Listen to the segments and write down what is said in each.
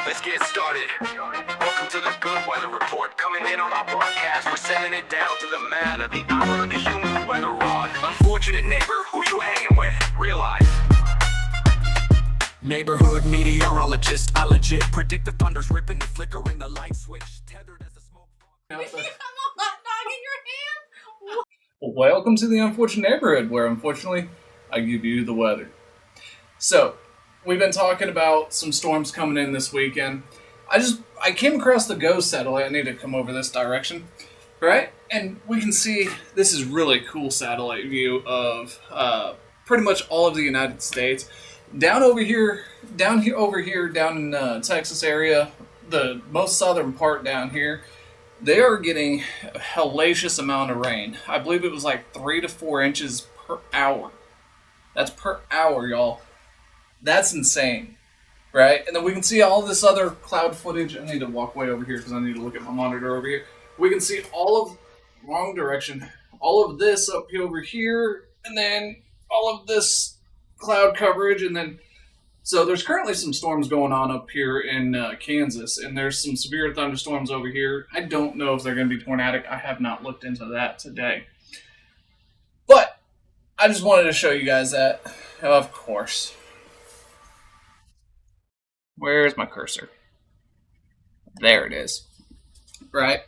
Let's get started. Welcome to the Good Weather Report. Coming in on our broadcast, we're sending it down to the man of the hour, the human weather rod. Unfortunate neighbor, who you hanging with? Realize. Neighborhood meteorologist, I legit predict the thunder's ripping and flickering the light switch. Tethered as a smoke. You have a hot dog in your hand? Welcome to the Unfortunate Neighborhood, where unfortunately I give you the weather. So, we've been talking about some storms coming in this weekend. I came across the GOES satellite. I need to come over this direction, right? And we can see this is really cool satellite view of pretty much all of the United States. Down in Texas area, the most southern part down here, they are getting a hellacious amount of rain. I believe it was like 3 to 4 inches per hour. That's per hour, y'all. That's insane, right? And then we can see all this other cloud footage. I need to walk way over here because I need to look at my monitor over here. We can see wrong direction, all of this up here over here, and then all of this cloud coverage, and then so there's currently some storms going on up here in Kansas, and there's some severe thunderstorms over here. I don't know if they're going to be tornadic. I have not looked into that today. But I just wanted to show you guys that, of course. Where's my cursor? There it is. Right?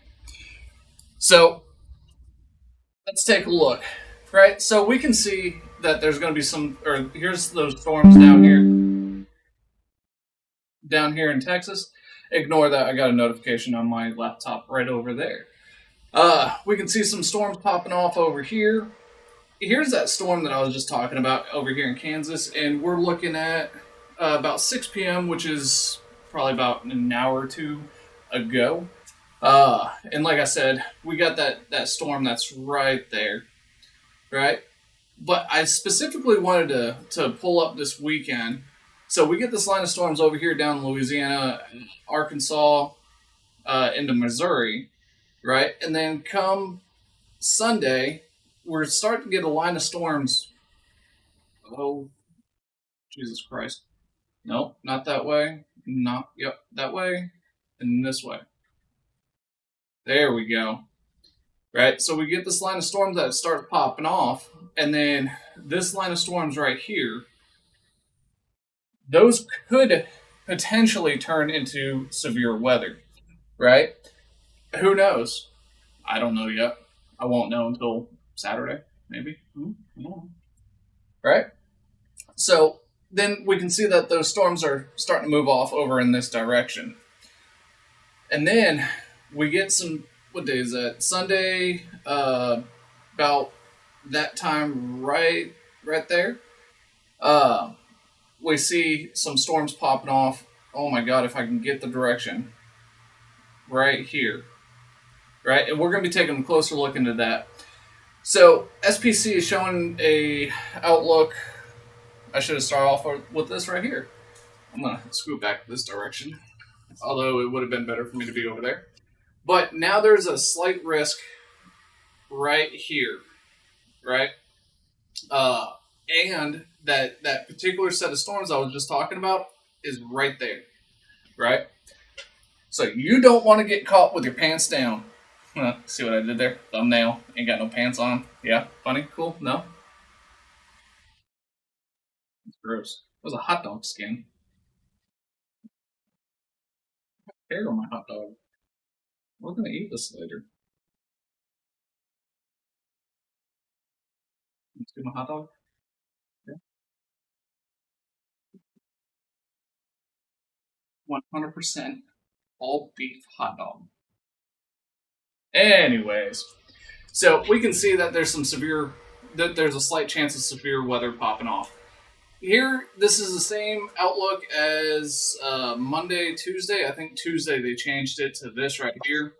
So, let's take a look. Right? So we can see that there's going to be here's those storms down here in Texas. Ignore that, I got a notification on my laptop right over there. We can see some storms popping off over here. Here's that storm that I was just talking about over here in Kansas, and we're looking at about 6 p.m., which is probably about an hour or two ago. And like I said, we got that storm that's right there, right? But I specifically wanted to pull up this weekend. So we get this line of storms over here down in Louisiana, Arkansas, into Missouri, right? And then come Sunday, we're starting to get a line of storms. Oh, Jesus Christ. Nope, not that way. That way. And this way. There we go. Right? So we get this line of storms that start popping off, and then this line of storms right here, those could potentially turn into severe weather, right? Who knows? I don't know yet. I won't know until Saturday, maybe. Right? So then we can see that those storms are starting to move off over in this direction. And then we get some, what day is that? Sunday, about that time right there. We see some storms popping off. Oh my God, if I can get the direction. Right here. Right? And we're going to be taking a closer look into that. So, SPC is showing a outlook. I should have started off with this right here. I'm going to scoot back this direction. Although it would have been better for me to be over there. But now there's a slight risk right here. Right? And that particular set of storms I was just talking about is right there, right? So you don't want to get caught with your pants down. See what I did there? Thumbnail. Ain't got no pants on. Yeah, funny, cool, no? It's gross. It was a hot dog skin. Hair on my hot dog. We're gonna eat this later. Let's do my hot dog. 100% all beef hot dog. Anyways, so we can see that there's there's a slight chance of severe weather popping off. Here, this is the same outlook as Monday, Tuesday. I think Tuesday they changed it to this right here,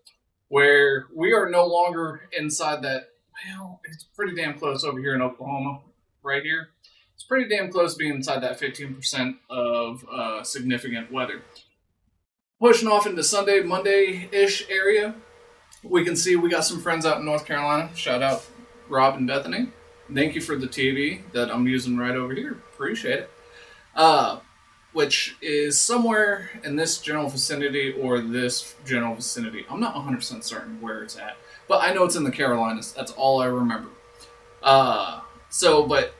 where we are no longer inside that. Well, it's pretty damn close over here in Oklahoma, right here. It's pretty damn close to being inside that 15% of significant weather. Pushing off into Sunday, Monday-ish area, we can see we got some friends out in North Carolina. Shout out Rob and Bethany. Thank you for the TV that I'm using right over here. Appreciate it. which is somewhere in this general vicinity or this general vicinity. I'm not 100% certain where it's at, but I know it's in the Carolinas. That's all I remember. But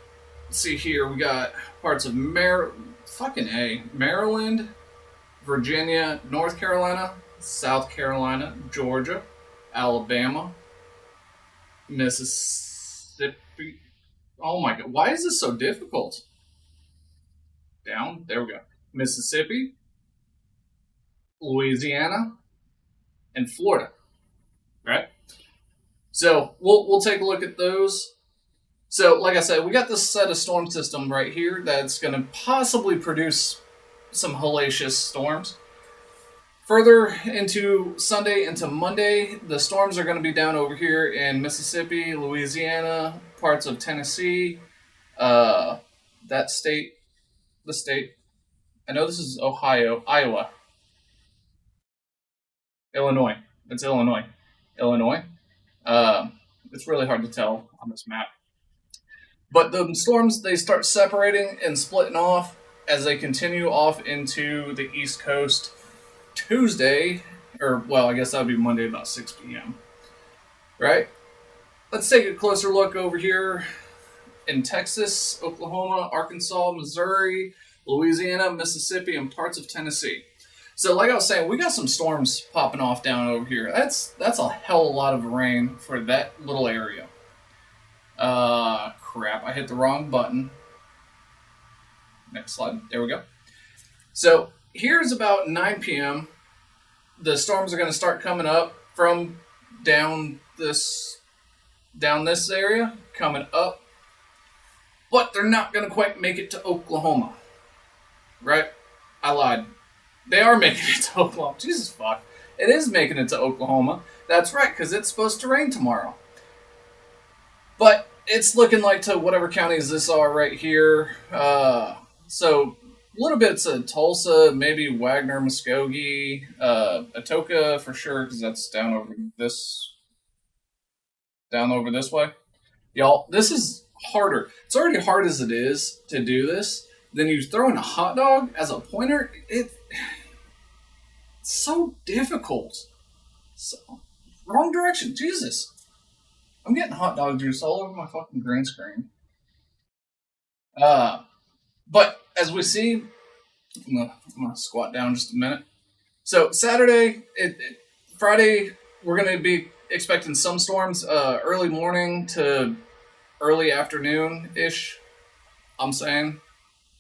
see here, we got parts of Maryland, Virginia, North Carolina, South Carolina, Georgia, Alabama, Mississippi. Oh my god, why is this so difficult? Down, there we go. Mississippi, Louisiana, and Florida. Right? So we'll take a look at those. So, like I said, we got this set of storm system right here that's going to possibly produce some hellacious storms. Further into Sunday, into Monday, the storms are going to be down over here in Mississippi, Louisiana, parts of Tennessee, that state, the state. I know this is Ohio, Iowa, Illinois. It's Illinois. Illinois. It's really hard to tell on this map. But the storms, they start separating and splitting off as they continue off into the East Coast Tuesday, or, well, I guess that would be Monday about 6 p.m. Right? Let's take a closer look over here in Texas, Oklahoma, Arkansas, Missouri, Louisiana, Mississippi, and parts of Tennessee. So, like I was saying, we got some storms popping off down over here. That's a hell of a lot of rain for that little area. Crap, I hit the wrong button. Next slide. There we go. So, here's about 9 p.m. The storms are going to start coming up from down this area, coming up. But they're not going to quite make it to Oklahoma. Right? I lied. They are making it to Oklahoma. Jesus fuck. It is making it to Oklahoma. That's right, because it's supposed to rain tomorrow. But it's looking like to whatever counties this are right here. So a little bits of Tulsa, maybe Wagner, Muskogee, Atoka for sure, because that's down over this way. Y'all, this is harder. It's already hard as it is to do this. Then you throw in a hot dog as a pointer. It's so difficult. So, wrong direction. Jesus. I'm getting hot dog juice all over my fucking green screen. But as we see, I'm gonna squat down just a minute. So Friday, we're gonna be expecting some storms, early morning to early afternoon ish. I'm saying,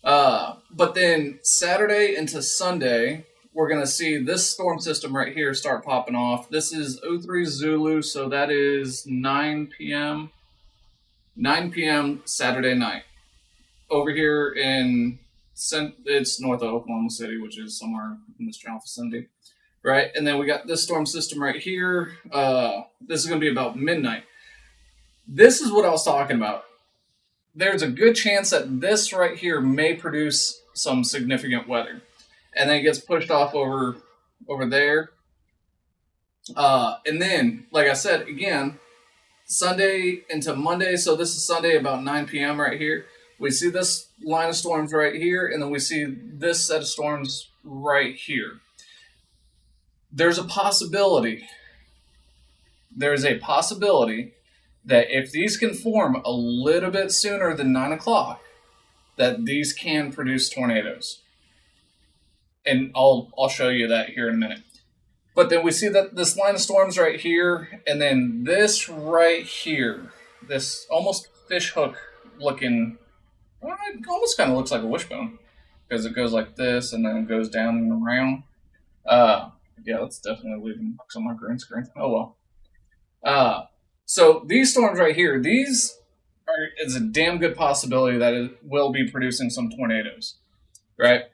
but then Saturday into Sunday, we're gonna see this storm system right here start popping off. This is 03 Zulu, so that is 9 p.m. 9 p.m. Saturday night. Over here it's north of Oklahoma City, which is somewhere in this general vicinity, right? And then we got this storm system right here. This is going to be about midnight. This is what I was talking about. There's a good chance that this right here may produce some significant weather, and then it gets pushed off over there. And then, like I said, again, Sunday into Monday. So this is Sunday about 9 p.m. right here. We see this line of storms right here, and then we see this set of storms right here. There's a possibility that if these can form a little bit sooner than 9 o'clock, that these can produce tornadoes. And I'll show you that here in a minute. But then we see that this line of storms right here, and then this right here, this almost fish hook looking, well, it almost kind of looks like a wishbone because it goes like this and then it goes down and around. Yeah, let's definitely leave them on my green screen. Oh well. So these storms right here, is a damn good possibility that it will be producing some tornadoes, right?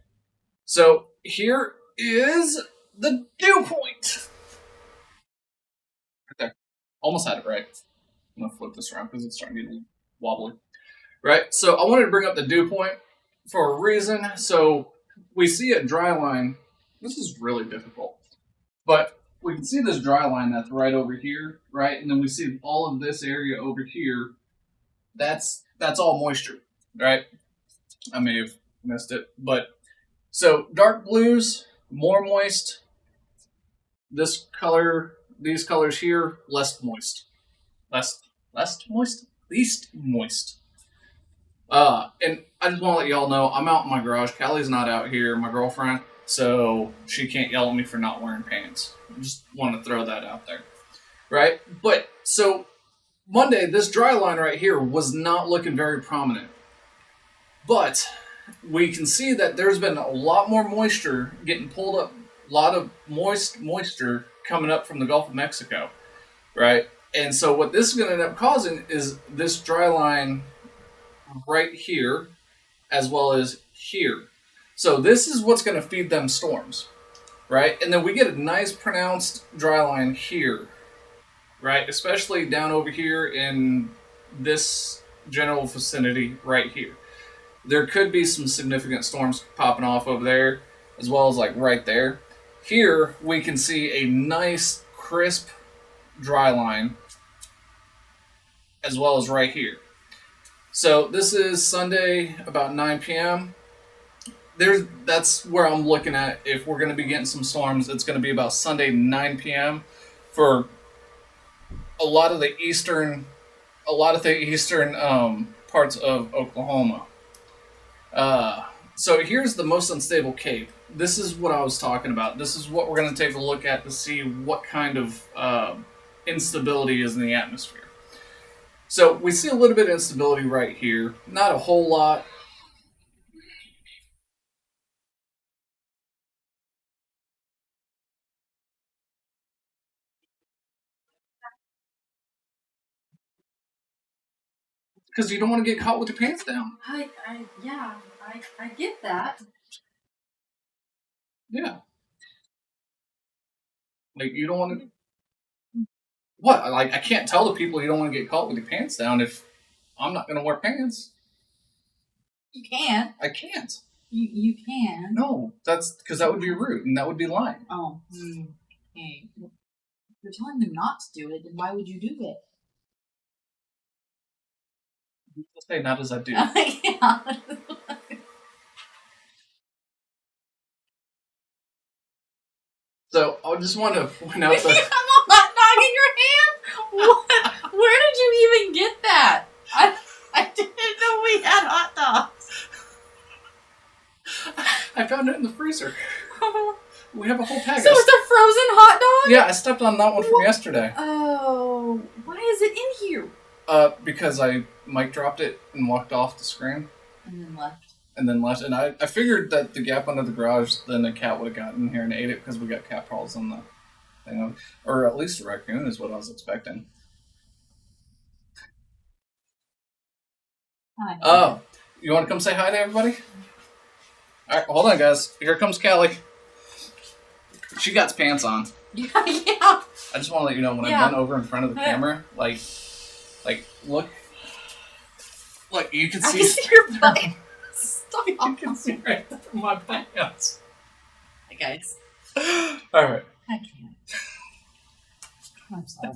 So here is the dew point. Right there. Almost had it right. I'm going to flip this around because it's starting to get a little wobbly. Right? So I wanted to bring up the dew point for a reason. So we see a dry line. This is really difficult. But we can see this dry line that's right over here, right? And then we see all of this area over here. That's all moisture, right? I may have missed it. But So dark blues, more moist. This color, these colors here, less moist. Less, less moist? Least moist. And I just want to let y'all know I'm out in my garage. Callie's not out here, my girlfriend, so she can't yell at me for not wearing pants. I just want to throw that out there. Right? But so Monday, this dry line right here was not looking very prominent. But we can see that there's been a lot more moisture getting pulled up, a lot of moisture coming up from the Gulf of Mexico, right? And so what this is going to end up causing is this dry line right here, as well as here. So this is what's going to feed them storms, right? And then we get a nice pronounced dry line here, right? Especially down over here in this general vicinity right here. There could be some significant storms popping off over there, as well as like right there. Here we can see a nice crisp dry line, as well as right here. So this is Sunday about 9 p.m. That's where I'm looking at. If we're going to be getting some storms, it's going to be about Sunday 9 p.m. for a lot of the eastern parts of Oklahoma. So here's the most unstable cape. This is what I was talking about. This is what we're going to take a look at to see what kind of instability is in the atmosphere. So we see a little bit of instability right here. Not a whole lot. Because you don't want to get caught with your pants down. I get that. Yeah. Like, you don't want to... What? Like, I can't tell the people you don't want to get caught with your pants down if I'm not going to wear pants. You can. I can't. You can. No, that's because that would be rude and that would be lying. Oh. Okay. If you're telling them not to do it, then why would you do it? Say not as I do. Yeah. So I just want to point out that... You have a hot dog in your hand? What? Where did you even get that? I didn't know we had hot dogs. I found it in the freezer. We have a whole pack. So it's a frozen hot dog? Yeah, I stepped on that one from yesterday. Oh, why is it in here? Because I mic dropped it and walked off the screen. And then left. And I figured that the gap under the garage, then a cat would have gotten in here and ate it because we got cat paws on the thing. Or at least a raccoon is what I was expecting. Hi. Oh, you want to come say hi to everybody? All right, hold on, guys. Here comes Callie. She got pants on. Yeah. I just want to let you know when I bent over in front of the camera, like, look, you can see. I can see your butt. Stop. You can see right there my pants. Hi, guys. All right. I can't. I'm sorry.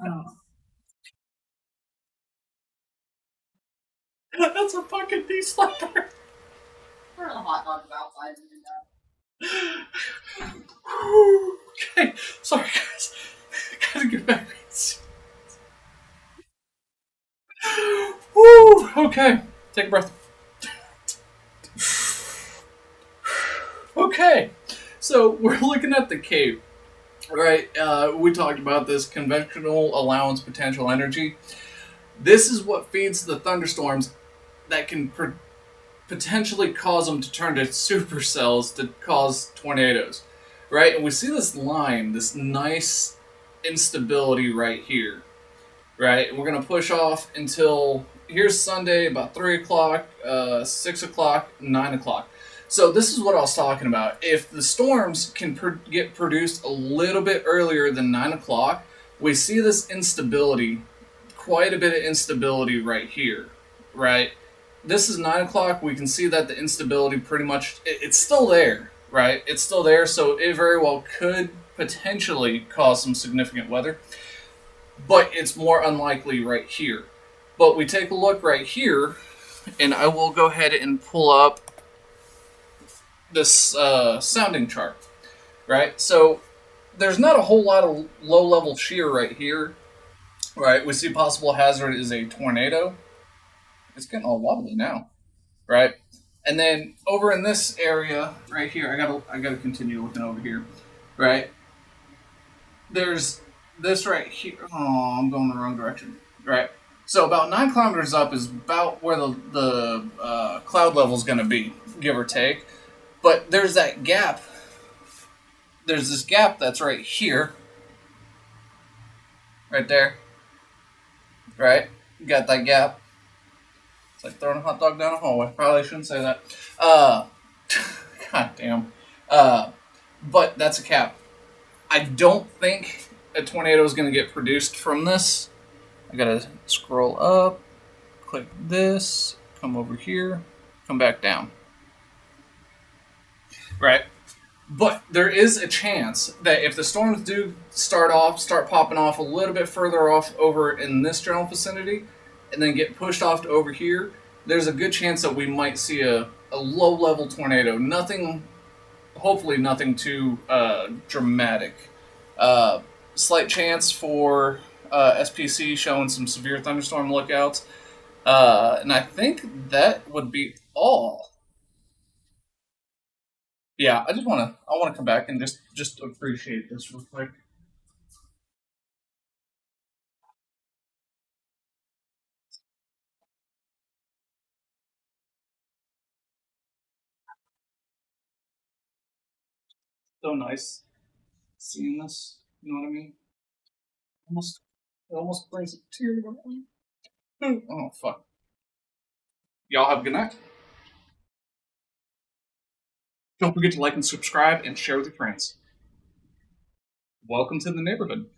Oh. That's a fucking de-slapper. There are hot dogs outside and Okay, sorry guys. Gotta get back. Woo! Okay, take a breath. Okay, so we're looking at the Cape, right? We talked about this conventional allowance potential energy. This is what feeds the thunderstorms that can potentially cause them to turn to supercells to cause tornadoes, right? And we see this line, this nice instability right here, right? We're going to push off until, here's Sunday, about 3 o'clock, 6 o'clock, 9 o'clock. So this is what I was talking about. If the storms can get produced a little bit earlier than 9 o'clock, we see this instability, quite a bit of instability right here, right? This is 9 o'clock. We can see that the instability pretty much, it's still there, right? It's still there, so it very well could potentially cause some significant weather, but it's more unlikely right here. But we take a look right here, and I will go ahead and pull up sounding chart, right? So there's not a whole lot of low level shear right here, right? We see possible hazard is a tornado. It's getting all wobbly now, right? And then over in this area right here, I gotta continue looking over here, right? There's this right here. Oh, I'm going the wrong direction, right? So about 9 kilometers up is about where the cloud level is going to be, give or take. But there's that gap. There's this gap that's right here, right there, right? You got that gap. It's like throwing a hot dog down a hallway. Probably shouldn't say that. Uh, God damn. Uh, but that's a cap. I don't think a tornado is going to get produced from this. I gotta scroll up, click this, come over here, come back down. Right? But there is a chance that if the storms do start popping off a little bit further off over in this general vicinity, and then get pushed off to over here, there's a good chance that we might see a low level tornado. Nothing, hopefully, nothing too dramatic. Uh, Slight chance for SPC showing some severe thunderstorm lookouts. And I think that would be all. Yeah, I wanna come back and just appreciate this real quick. So nice seeing this. You know what I mean? Almost, it almost brings a tear to my eye. Oh fuck! Y'all have a good night. Don't forget to like and subscribe and share with your friends. Welcome to the neighborhood.